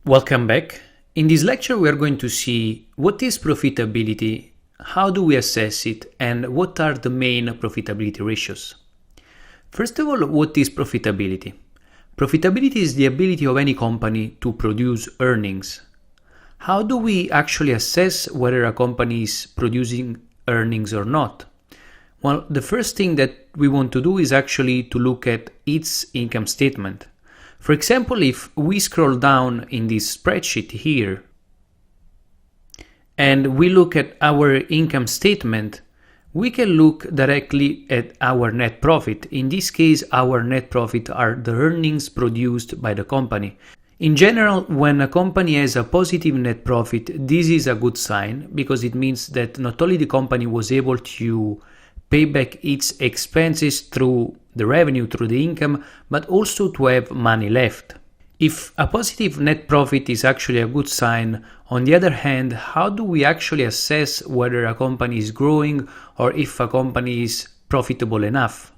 Welcome back. In this lecture, we are going to see what is profitability, how do we assess it, and what are the main profitability ratios. First of all, what is profitability? Profitability is the ability of any company to produce earnings. How do we actually assess whether a company is producing earnings or not? Well, the first thing that we want to do is actually to look at its income statement. For example, if we scroll down in this spreadsheet here and we look at our income statement, we can look directly at our net profit. In this case, our net profit are the earnings produced by the company. In general, when a company has a positive net profit, this is a good sign because it means that not only the company was able to pay back its expenses through the revenue, through the income, but also to have money left. If a positive net profit is actually a good sign, on the other hand, how do we actually assess whether a company is growing or if a company is profitable enough?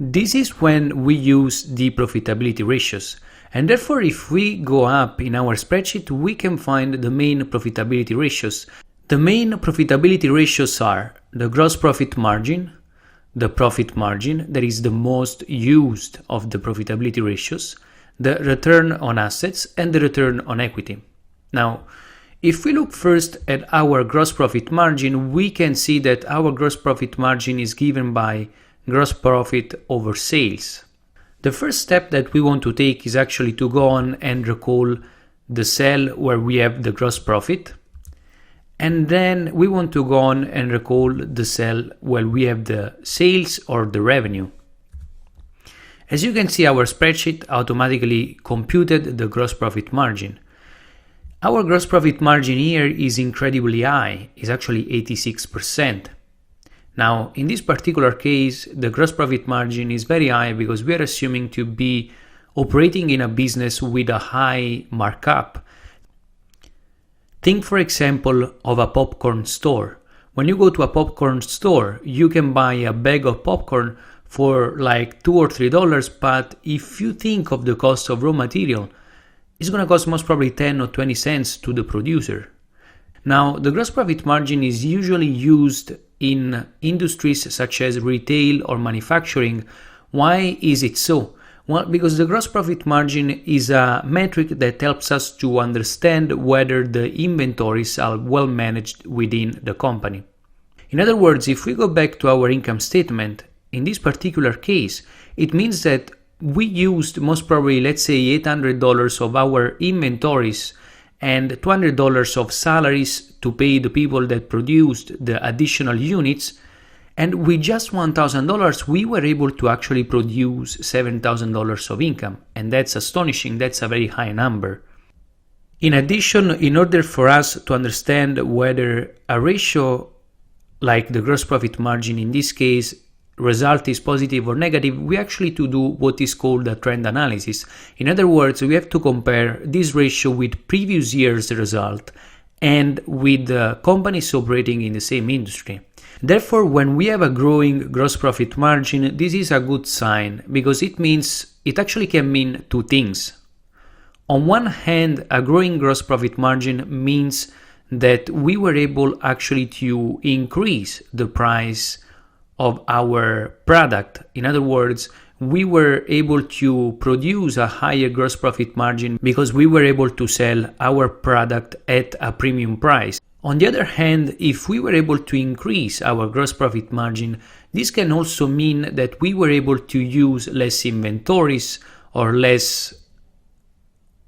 This is when we use the profitability ratios. And therefore, if we go up in our spreadsheet, we can find the main profitability ratios. The main profitability ratios are the gross profit margin, the profit margin, that is the most used of the profitability ratios, the return on assets, and the return on equity. Now, if we look first at our gross profit margin, we can see that our gross profit margin is given by gross profit over sales. The first step that we want to take is actually to go on and recall the cell where we have the gross profit. And then we want to go on and recall the cell where we have the sales or the revenue. As you can see, our spreadsheet automatically computed the gross profit margin. Our gross profit margin here is incredibly high, it's actually 86%. Now, in this particular case, the gross profit margin is very high because we are assuming to be operating in a business with a high markup. Think, for example, of a popcorn store. When you go to a popcorn store, you can buy a bag of popcorn for like $2 or $3, but if you think of the cost of raw material, it's going to cost most probably 10 or 20 cents to the producer. Now, the gross profit margin is usually used in industries such as retail or manufacturing. Why is it so? Well, because the gross profit margin is a metric that helps us to understand whether the inventories are well managed within the company. In other words, if we go back to our income statement, in this particular case, it means that we used most probably, let's say, $800 of our inventories and $200 of salaries to pay the people that produced the additional units. And with just $1,000, we were able to actually produce $7,000 of income. And that's astonishing. That's a very high number. In addition, in order for us to understand whether a ratio like the gross profit margin in this case result is positive or negative, we actually to do what is called a trend analysis. In other words, we have to compare this ratio with previous year's result and with companies operating in the same industry. Therefore, when we have a growing gross profit margin, this is a good sign because it means it actually can mean two things. On one hand, a growing gross profit margin means that we were able actually to increase the price of our product. In other words, we were able to produce a higher gross profit margin because we were able to sell our product at a premium price. On the other hand, if we were able to increase our gross profit margin, this can also mean that we were able to use less inventories or less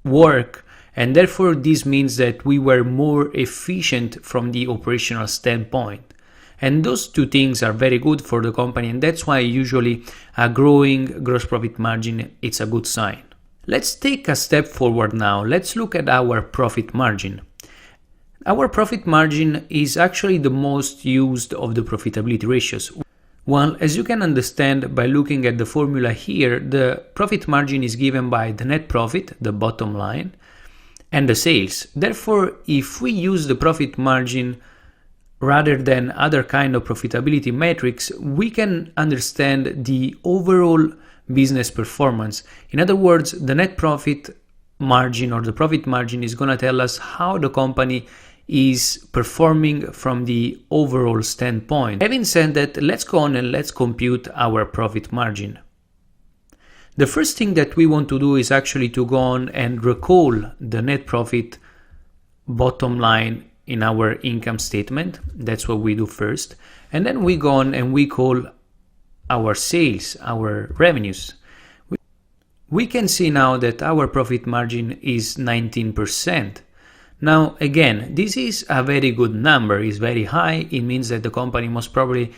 work, and therefore this means that we were more efficient from the operational standpoint. And those two things are very good for the company, and that's why usually a growing gross profit margin is a good sign. Let's take a step forward now. Let's look at our profit margin. Our profit margin is actually the most used of the profitability ratios. Well, as you can understand by looking at the formula here, the profit margin is given by the net profit, the bottom line, and the sales. Therefore, if we use the profit margin rather than other kind of profitability metrics, we can understand the overall business performance. In other words, the net profit margin or the profit margin is going to tell us how the company is performing from the overall standpoint. Having said that, let's go on and let's compute our profit margin. The first thing that we want to do is actually to go on and recall the net profit bottom line in our income statement. That's what we do first. And then we go on and we call our sales, our revenues. We can see now that our profit margin is 19%. Now, again, this is a very good number. It's very high. It means that the company most probably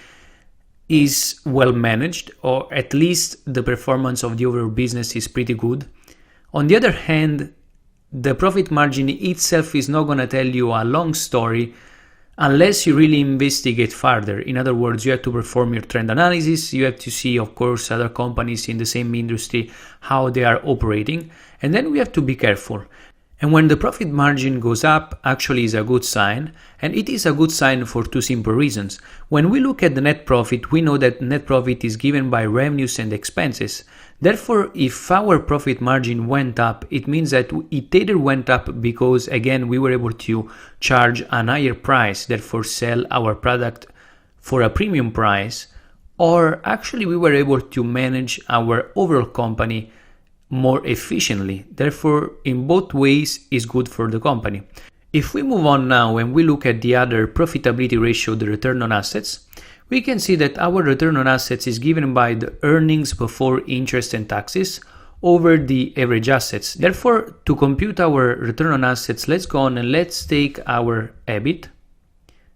is well managed, or at least the performance of the overall business is pretty good. On the other hand, the profit margin itself is not going to tell you a long story unless you really investigate further. In other words, you have to perform your trend analysis. You have to see, of course, other companies in the same industry, how they are operating. And then we have to be careful. And when the profit margin goes up, actually is a good sign. And it is a good sign for two simple reasons. When we look at the net profit, we know that net profit is given by revenues and expenses. Therefore, if our profit margin went up, it means that it either went up because, again, we were able to charge a higher price, therefore sell our product for a premium price, or actually we were able to manage our overall company more efficiently. Therefore, in both ways is good for the company. If we move on now and we look at the other profitability ratio, the return on assets, we can see that our return on assets is given by the earnings before interest and taxes over the average assets. Therefore, to compute our return on assets, let's go on and let's take our EBIT,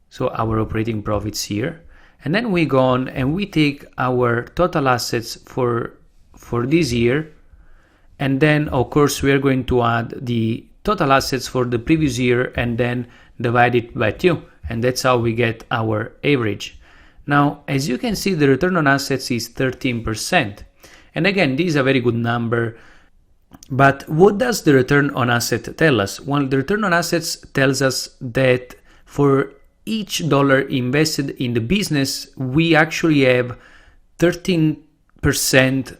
so our operating profits here, and then we go on and we take our total assets for this year. And then, of course, we are going to add the total assets for the previous year and then divide it by 2. And that's how we get our average. Now, as you can see, the return on assets is 13%. And again, this is a very good number. But what does the return on asset tell us? Well, the return on assets tells us that for each dollar invested in the business, we actually have 13%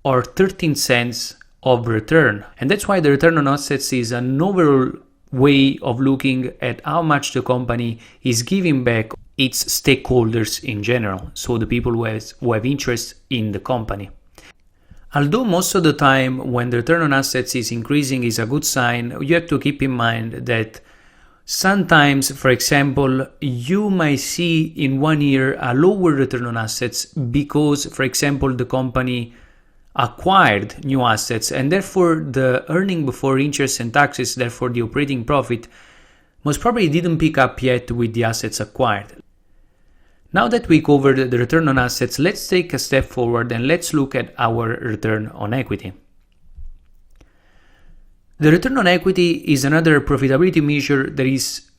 or 13 cents of return. And that's why the return on assets is an overall way of looking at how much the company is giving back its stakeholders in general, so the people who have interest in the company. Although most of the time when the return on assets is increasing is a good sign, you have to keep in mind that sometimes, for example, you might see in 1 year a lower return on assets because, for example, the company acquired new assets, and therefore the earning before interest and taxes, therefore the operating profit, most probably didn't pick up yet with the assets acquired. Now that we covered the return on assets, let's take a step forward and let's look at our return on equity. The return on equity is another profitability measure that is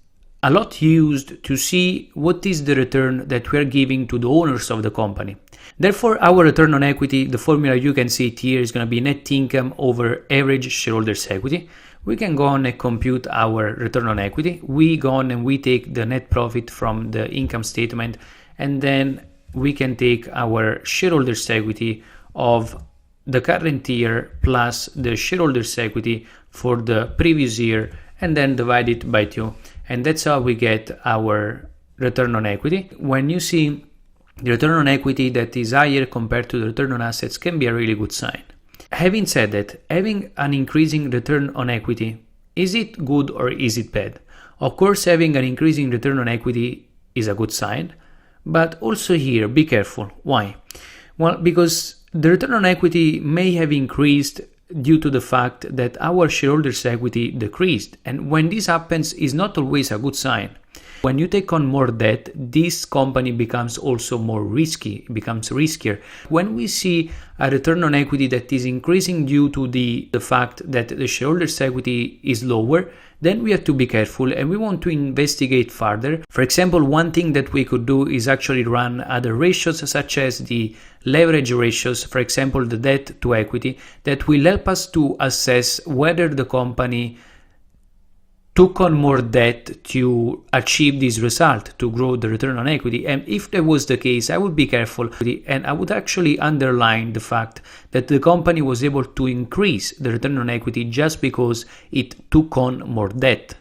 a lot used to see what is the return that we are giving to the owners of the company. Therefore, our return on equity, the formula you can see it here, is going to be net income over average shareholders' equity. We can go on and compute our return on equity. We go on and we take the net profit from the income statement, and then we can take our shareholders' equity of the current year plus the shareholders' equity for the previous year, and then divide it by 2. And that's how we get our return on equity. When you see the return on equity that is higher compared to the return on assets, can be a really good sign. Having said that, having an increasing return on equity, is it good or is it bad? Of course, having an increasing return on equity is a good sign, but also here, be careful. Why? Well, because the return on equity may have increased due to the fact that our shareholders' equity decreased, and when this happens, is not always a good sign. When you take on more debt, this company becomes also more risky, becomes riskier. When we see a return on equity that is increasing due to the fact that the shareholders' equity is lower, then we have to be careful and we want to investigate further. For example, one thing that we could do is actually run other ratios, such as the leverage ratios, for example, the debt to equity, that will help us to assess whether the company took on more debt to achieve this result, to grow the return on equity. And if that was the case, I would be careful, and I would actually underline the fact that the company was able to increase the return on equity just because it took on more debt.